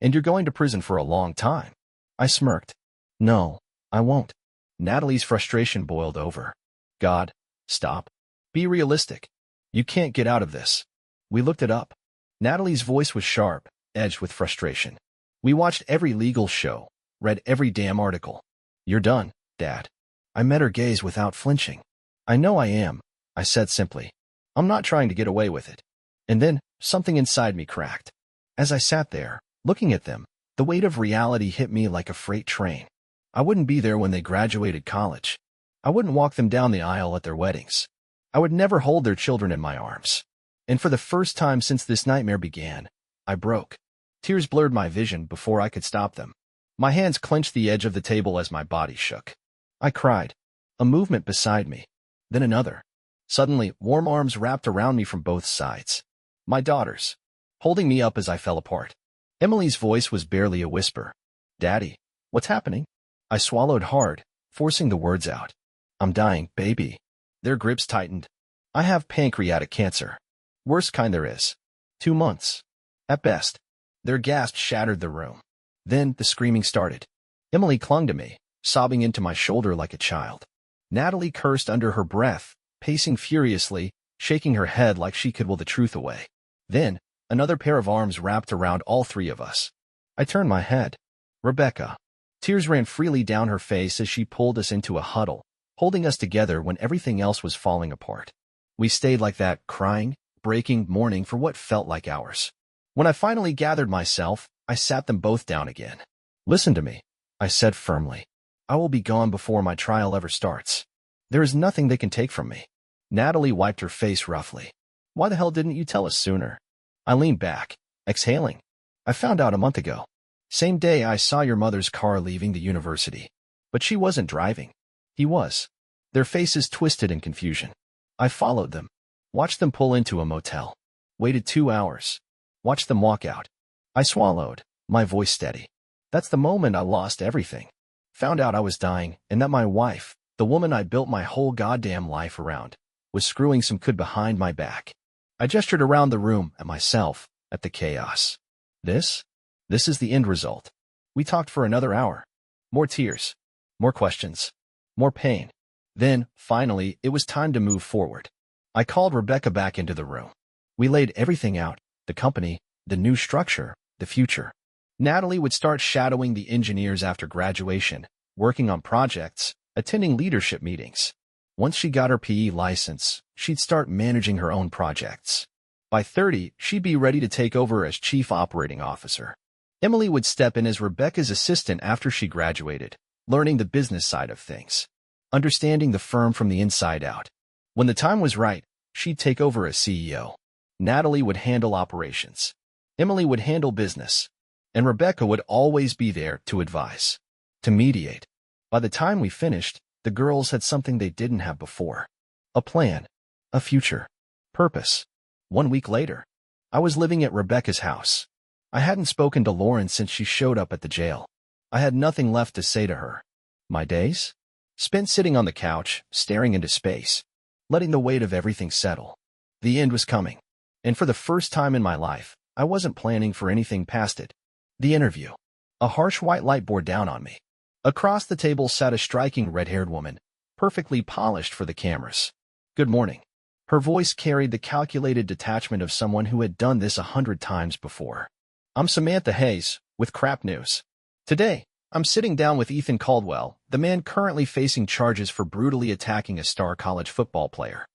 And you're going to prison for a long time. I smirked. No, I won't. Natalie's frustration boiled over. God, stop. Be realistic. You can't get out of this. We looked it up. Natalie's voice was sharp, edged with frustration. We watched every legal show, read every damn article. You're done, Dad. I met her gaze without flinching. I know I am, I said simply. I'm not trying to get away with it. And then, something inside me cracked. As I sat there, looking at them, the weight of reality hit me like a freight train. I wouldn't be there when they graduated college. I wouldn't walk them down the aisle at their weddings. I would never hold their children in my arms. And for the first time since this nightmare began, I broke. Tears blurred my vision before I could stop them. My hands clenched the edge of the table as my body shook. I cried. A movement beside me. Then another. Suddenly, warm arms wrapped around me from both sides. My daughters, holding me up as I fell apart. Emily's voice was barely a whisper. Daddy, what's happening? I swallowed hard, forcing the words out. I'm dying, baby. Their grips tightened. I have pancreatic cancer. Worst kind there is. 2 months. At best. Their gasps shattered the room. Then the screaming started. Emily clung to me, sobbing into my shoulder like a child. Natalie cursed under her breath, pacing furiously, shaking her head like she could will the truth away. Then, another pair of arms wrapped around all three of us. I turned my head. Rebecca. Tears ran freely down her face as she pulled us into a huddle, holding us together when everything else was falling apart. We stayed like that, crying, breaking, mourning for what felt like hours. When I finally gathered myself, I sat them both down again. Listen to me, I said firmly. I will be gone before my trial ever starts. There is nothing they can take from me. Natalie wiped her face roughly. Why the hell didn't you tell us sooner? I leaned back, exhaling. I found out a month ago. Same day I saw your mother's car leaving the university. But she wasn't driving. He was. Their faces twisted in confusion. I followed them. Watched them pull into a motel. Waited 2 hours. Watched them walk out. I swallowed, my voice steady. That's the moment I lost everything. Found out I was dying and that my wife, the woman I built my whole goddamn life around, was screwing some kid behind my back. I gestured around the room at myself, at the chaos. This is the end result. We talked for another hour. More tears. More questions. More pain. Then, finally, it was time to move forward. I called Rebecca back into the room. We laid everything out, the company, the new structure, the future. Natalie would start shadowing the engineers after graduation, working on projects, attending leadership meetings. Once she got her PE license, she'd start managing her own projects. By 30, she'd be ready to take over as chief operating officer. Emily would step in as Rebecca's assistant after she graduated, learning the business side of things, understanding the firm from the inside out. When the time was right, she'd take over as CEO. Natalie would handle operations. Emily would handle business. And Rebecca would always be there to advise, to mediate. By the time we finished, the girls had something they didn't have before. A plan, a future, purpose. 1 week later, I was living at Rebecca's house. I hadn't spoken to Lauren since she showed up at the jail. I had nothing left to say to her. My days? Spent sitting on the couch, staring into space, letting the weight of everything settle. The end was coming. And for the first time in my life, I wasn't planning for anything past it. The interview. A harsh white light bore down on me. Across the table sat a striking red-haired woman, perfectly polished for the cameras. Good morning. Her voice carried the calculated detachment of someone who had done this 100 times before. I'm Samantha Hayes, with crap news. Today, I'm sitting down with Ethan Caldwell, the man currently facing charges for brutally attacking a star college football player.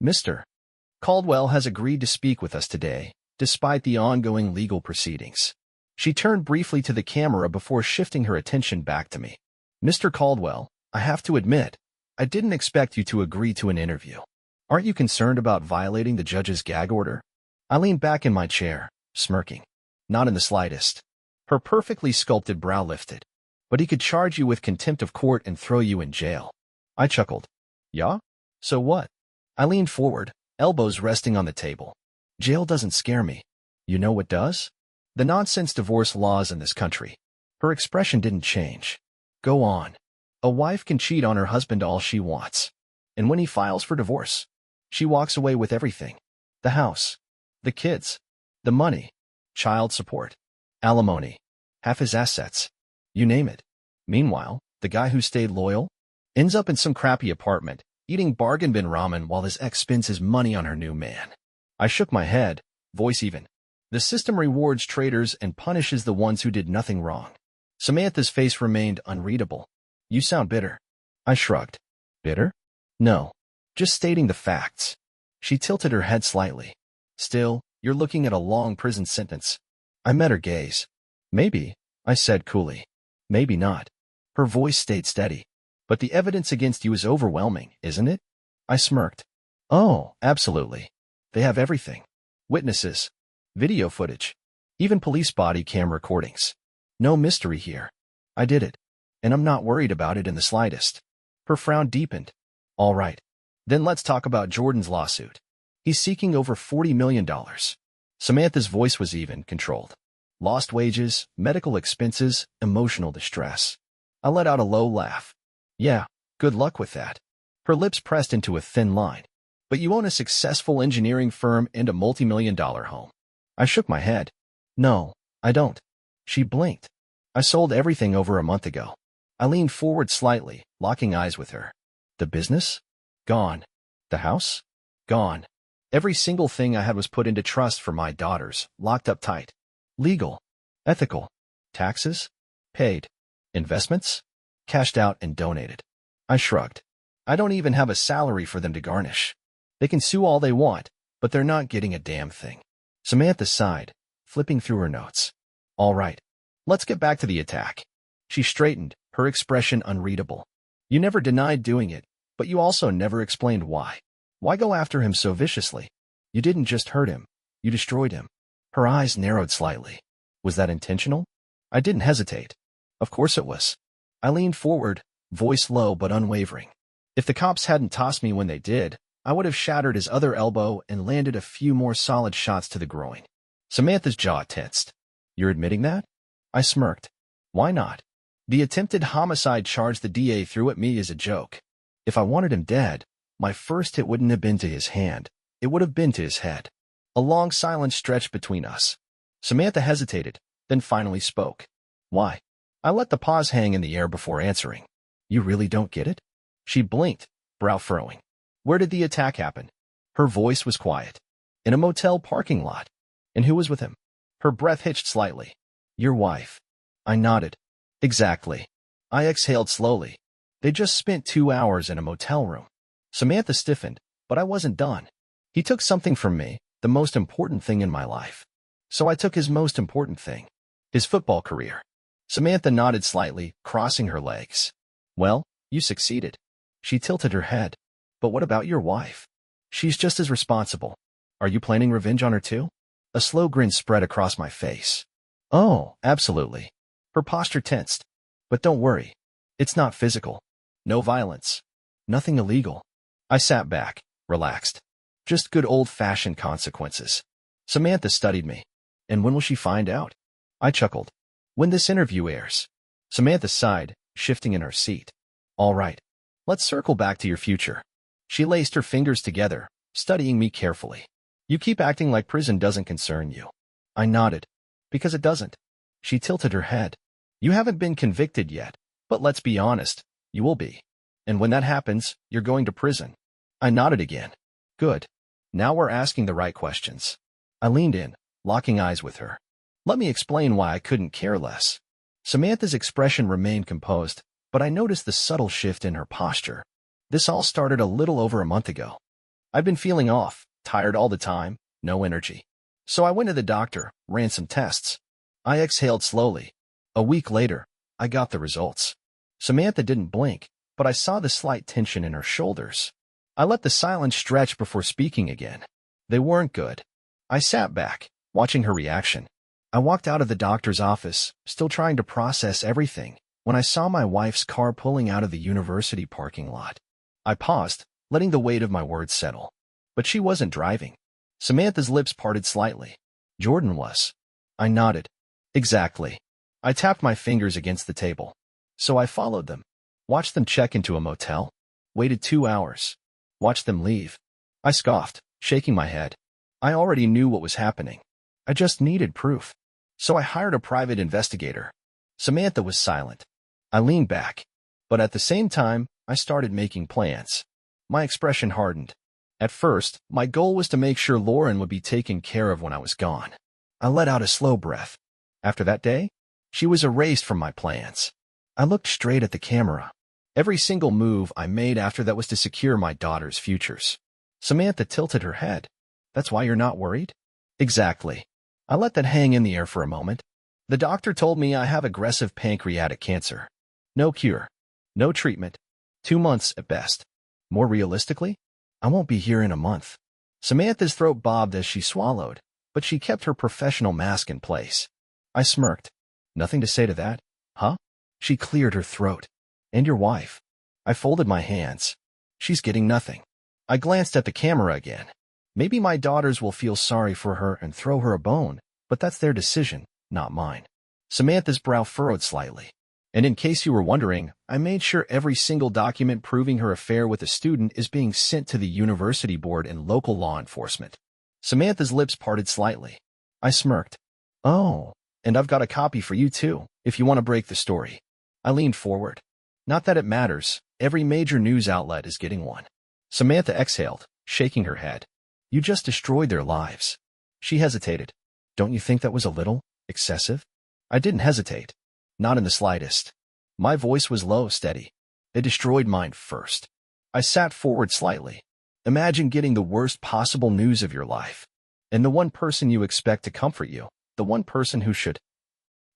Mr. Caldwell has agreed to speak with us today, despite the ongoing legal proceedings. She turned briefly to the camera before shifting her attention back to me. Mr. Caldwell, I have to admit, I didn't expect you to agree to an interview. Aren't you concerned about violating the judge's gag order? I leaned back in my chair, smirking. Not in the slightest. Her perfectly sculpted brow lifted. but he could charge you with contempt of court and throw you in jail. I chuckled. Yeah? So what? I leaned forward, elbows resting on the table. Jail doesn't scare me. You know what does? The nonsense divorce laws in this country. Her expression didn't change. Go on. A wife can cheat on her husband all she wants. And when he files for divorce, she walks away with everything. The house, the kids, the money, child support, alimony, half his assets. You name it. Meanwhile, the guy who stayed loyal ends up in some crappy apartment, eating bargain bin ramen while his ex spends his money on her new man. I shook my head, voice even. The system rewards traitors and punishes the ones who did nothing wrong. Samantha's face remained unreadable. You sound bitter. I shrugged. Bitter? No. Just stating the facts. She tilted her head slightly. Still, you're looking at a long prison sentence. I met her gaze. Maybe, I said coolly. Maybe not. Her voice stayed steady. But the evidence against you is overwhelming, isn't it? I smirked. Oh, absolutely. They have everything. Witnesses, video footage, even police body cam recordings. No mystery here. I did it. And I'm not worried about it in the slightest. Her frown deepened. All right. Then let's talk about Jordan's lawsuit. He's seeking over $40 million. Samantha's voice was even, controlled. Lost wages, medical expenses, emotional distress. I let out a low laugh. Yeah, good luck with that. Her lips pressed into a thin line. But you own a successful engineering firm and a multi-million-dollar home. I shook my head. No, I don't. She blinked. I sold everything over a month ago. I leaned forward slightly, locking eyes with her. The business? Gone. The house? Gone. Every single thing I had was put into trust for my daughters, locked up tight. Legal. Ethical. Taxes? Paid. Investments? Cashed out and donated. I shrugged. I don't even have a salary for them to garnish. They can sue all they want, but they're not getting a damn thing. Samantha sighed, flipping through her notes. All right. Let's get back to the attack. She straightened, her expression unreadable. You never denied doing it, but you also never explained why. Why go after him so viciously? You didn't just hurt him. You destroyed him. Her eyes narrowed slightly. Was that intentional? I didn't hesitate. Of course it was. I leaned forward, voice low but unwavering. If the cops hadn't tossed me when they did, I would have shattered his other elbow and landed a few more solid shots to the groin. Samantha's jaw tensed. You're admitting that? I smirked. Why not? The attempted homicide charge the DA threw at me is a joke. If I wanted him dead, my first hit wouldn't have been to his hand. It would have been to his head. A long silence stretched between us. Samantha hesitated, then finally spoke. Why? I let the pause hang in the air before answering. You really don't get it? She blinked, brow furrowing. Where did the attack happen? Her voice was quiet. In a motel parking lot. And who was with him? Her breath hitched slightly. Your wife. I nodded. Exactly. I exhaled slowly. They just spent 2 hours in a motel room. Samantha stiffened, but I wasn't done. He took something from me, the most important thing in my life. So I took his most important thing. His football career. Samantha nodded slightly, crossing her legs. Well, you succeeded. She tilted her head. But what about your wife? She's just as responsible. Are you planning revenge on her too? A slow grin spread across my face. Oh, absolutely. Her posture tensed. But don't worry. It's not physical. No violence. Nothing illegal. I sat back, relaxed. Just good old-fashioned consequences. Samantha studied me. And when will she find out? I chuckled. When this interview airs. Samantha sighed, shifting in her seat. All right. Let's circle back to your future. She laced her fingers together, studying me carefully. You keep acting like prison doesn't concern you. I nodded. Because it doesn't. She tilted her head. You haven't been convicted yet, but let's be honest, you will be. And when that happens, you're going to prison. I nodded again. Good. Now we're asking the right questions. I leaned in, locking eyes with her. Let me explain why I couldn't care less. Samantha's expression remained composed, but I noticed the subtle shift in her posture. This all started a little over a month ago. I'd been feeling off, tired all the time, no energy. So I went to the doctor, ran some tests. I exhaled slowly. A week later, I got the results. Samantha didn't blink, but I saw the slight tension in her shoulders. I let the silence stretch before speaking again. They weren't good. I sat back, watching her reaction. I walked out of the doctor's office, still trying to process everything, when I saw my wife's car pulling out of the university parking lot. I paused, letting the weight of my words settle. But she wasn't driving. Samantha's lips parted slightly. Jordan was. I nodded. Exactly. I tapped my fingers against the table. So I followed them. Watched them check into a motel. Waited 2 hours. Watched them leave. I scoffed, shaking my head. I already knew what was happening. I just needed proof. So I hired a private investigator. Samantha was silent. I leaned back. But at the same time, I started making plans. My expression hardened. At first, my goal was to make sure Lauren would be taken care of when I was gone. I let out a slow breath. After that day, she was erased from my plans. I looked straight at the camera. Every single move I made after that was to secure my daughter's futures. Samantha tilted her head. That's why you're not worried? Exactly. I let that hang in the air for a moment. The doctor told me I have aggressive pancreatic cancer. No cure. No treatment. 2 months at best. More realistically, I won't be here in a month. Samantha's throat bobbed as she swallowed, but she kept her professional mask in place. I smirked. Nothing to say to that, huh? She cleared her throat. And your wife? I folded my hands. She's getting nothing. I glanced at the camera again. Maybe my daughters will feel sorry for her and throw her a bone, but that's their decision, not mine. Samantha's brow furrowed slightly. And in case you were wondering, I made sure every single document proving her affair with a student is being sent to the university board and local law enforcement. Samantha's lips parted slightly. I smirked. Oh, and I've got a copy for you too, if you want to break the story. I leaned forward. Not that it matters. Every major news outlet is getting one. Samantha exhaled, shaking her head. You just destroyed their lives. She hesitated. Don't you think that was a little excessive? I didn't hesitate. Not in the slightest. My voice was low, steady. It destroyed mine first. I sat forward slightly. Imagine getting the worst possible news of your life. And the one person you expect to comfort you, the one person who should.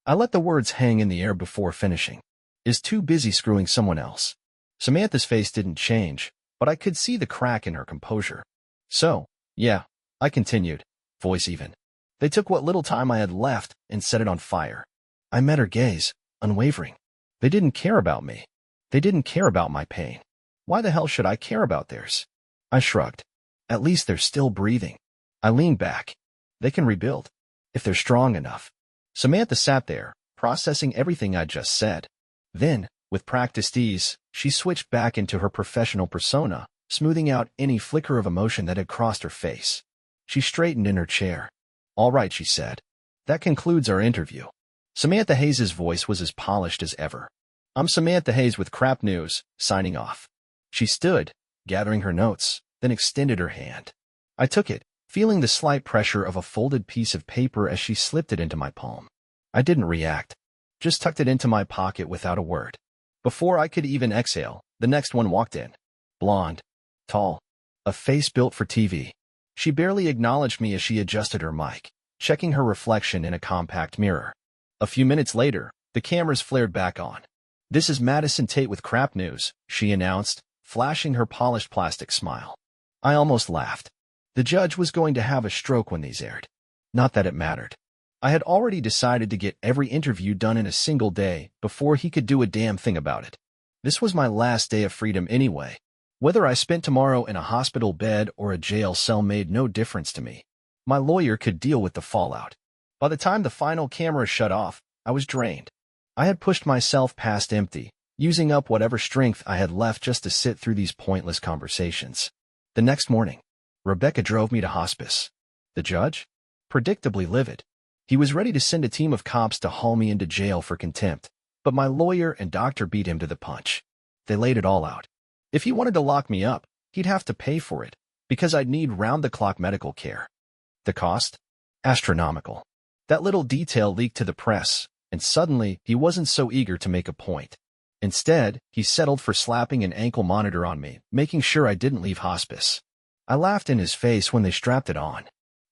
I let the words hang in the air before finishing. Is too busy screwing someone else. Samantha's face didn't change, but I could see the crack in her composure. So, yeah, I continued, voice even. They took what little time I had left and set it on fire. I met her gaze, unwavering. They didn't care about me. They didn't care about my pain. Why the hell should I care about theirs? I shrugged. At least they're still breathing. I leaned back. They can rebuild, if they're strong enough. Samantha sat there, processing everything I'd just said. Then, with practiced ease, she switched back into her professional persona, smoothing out any flicker of emotion that had crossed her face. She straightened in her chair. All right, she said. That concludes our interview. Samantha Hayes' voice was as polished as ever. I'm Samantha Hayes with Crap News, signing off. She stood, gathering her notes, then extended her hand. I took it, feeling the slight pressure of a folded piece of paper as she slipped it into my palm. I didn't react, just tucked it into my pocket without a word. Before I could even exhale, the next one walked in. Blonde, tall, a face built for TV. She barely acknowledged me as she adjusted her mic, checking her reflection in a compact mirror. A few minutes later, the cameras flared back on. This is Madison Tate with Crap News, she announced, flashing her polished plastic smile. I almost laughed. The judge was going to have a stroke when these aired. Not that it mattered. I had already decided to get every interview done in a single day before he could do a damn thing about it. This was my last day of freedom anyway. Whether I spent tomorrow in a hospital bed or a jail cell made no difference to me. My lawyer could deal with the fallout. By the time the final camera shut off, I was drained. I had pushed myself past empty, using up whatever strength I had left just to sit through these pointless conversations. The next morning, Rebecca drove me to hospice. The judge? Predictably livid. He was ready to send a team of cops to haul me into jail for contempt, but my lawyer and doctor beat him to the punch. They laid it all out. If he wanted to lock me up, he'd have to pay for it, because I'd need round-the-clock medical care. The cost? Astronomical. That little detail leaked to the press, and suddenly he wasn't so eager to make a point. Instead, he settled for slapping an ankle monitor on me, making sure I didn't leave hospice. I laughed in his face when they strapped it on.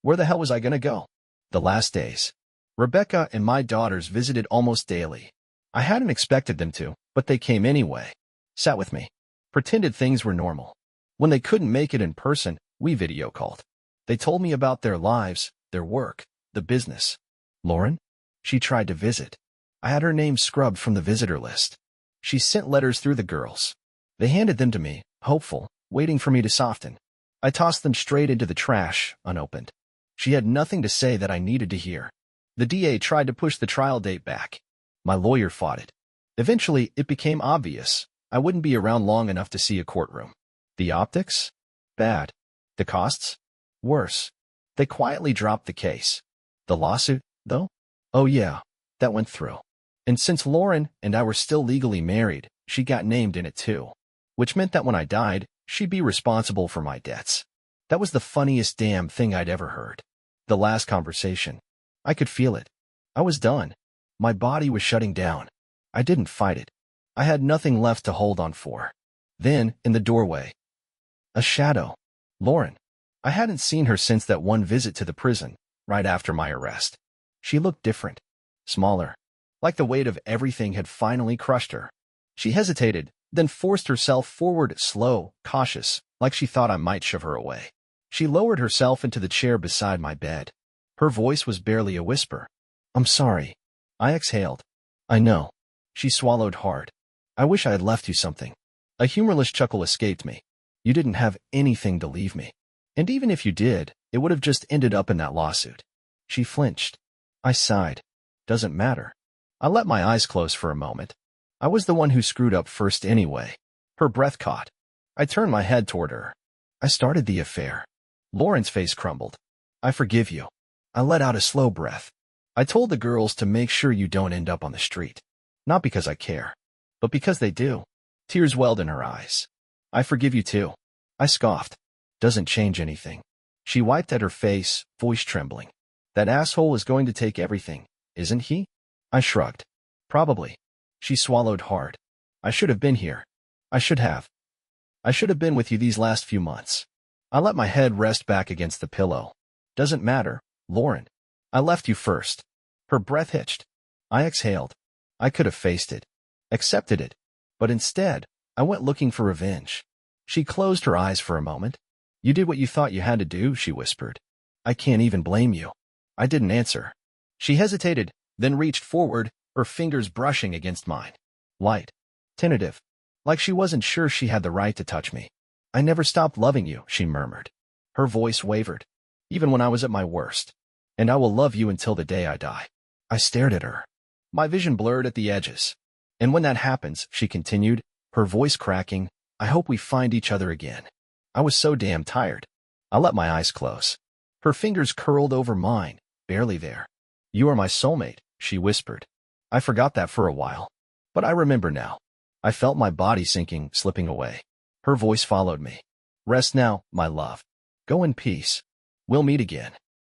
Where the hell was I going to go? The last days. Rebecca and my daughters visited almost daily. I hadn't expected them to, but they came anyway. Sat with me. Pretended things were normal. When they couldn't make it in person, we video called. They told me about their lives, their work, the business. Lauren? She tried to visit. I had her name scrubbed from the visitor list. She sent letters through the girls. They handed them to me, hopeful, waiting for me to soften. I tossed them straight into the trash, unopened. She had nothing to say that I needed to hear. The DA tried to push the trial date back. My lawyer fought it. Eventually, it became obvious. I wouldn't be around long enough to see a courtroom. The optics? Bad. The costs? Worse. They quietly dropped the case. The lawsuit, though? Oh yeah, that went through. And since Lauren and I were still legally married, she got named in it too. Which meant that when I died, she'd be responsible for my debts. That was the funniest damn thing I'd ever heard. The last conversation. I could feel it. I was done. My body was shutting down. I didn't fight it. I had nothing left to hold on for. Then, in the doorway, a shadow. Lauren. I hadn't seen her since that one visit to the prison, right after my arrest. She looked different. Smaller. Like the weight of everything had finally crushed her. She hesitated, then forced herself forward, slow, cautious, like she thought I might shove her away. She lowered herself into the chair beside my bed. Her voice was barely a whisper. I'm sorry. I exhaled. I know. She swallowed hard. I wish I had left you something. A humorless chuckle escaped me. You didn't have anything to leave me. And even if you did, it would have just ended up in that lawsuit. She flinched. I sighed. Doesn't matter. I let my eyes close for a moment. I was the one who screwed up first anyway. Her breath caught. I turned my head toward her. I started the affair. Lauren's face crumbled. I forgive you. I let out a slow breath. I told the girls to make sure you don't end up on the street. Not because I care, but because they do. Tears welled in her eyes. I forgive you too. I scoffed. Doesn't change anything. She wiped at her face, voice trembling. That asshole is going to take everything, isn't he? I shrugged. Probably. She swallowed hard. I should have been here. I should have. I should have been with you these last few months. I let my head rest back against the pillow. Doesn't matter, Lauren. I left you first. Her breath hitched. I exhaled. I could have faced it, accepted it, but instead, I went looking for revenge. She closed her eyes for a moment. You did what you thought you had to do, she whispered. I can't even blame you. I didn't answer. She hesitated, then reached forward, her fingers brushing against mine. Light. Tentative. Like she wasn't sure she had the right to touch me. I never stopped loving you, she murmured. Her voice wavered. Even when I was at my worst. And I will love you until the day I die. I stared at her. My vision blurred at the edges. And when that happens, she continued, her voice cracking, I hope we find each other again. I was so damn tired. I let my eyes close. Her fingers curled over mine, barely there. You are my soulmate, she whispered. I forgot that for a while. But I remember now. I felt my body sinking, slipping away. Her voice followed me. Rest now, my love. Go in peace. We'll meet again.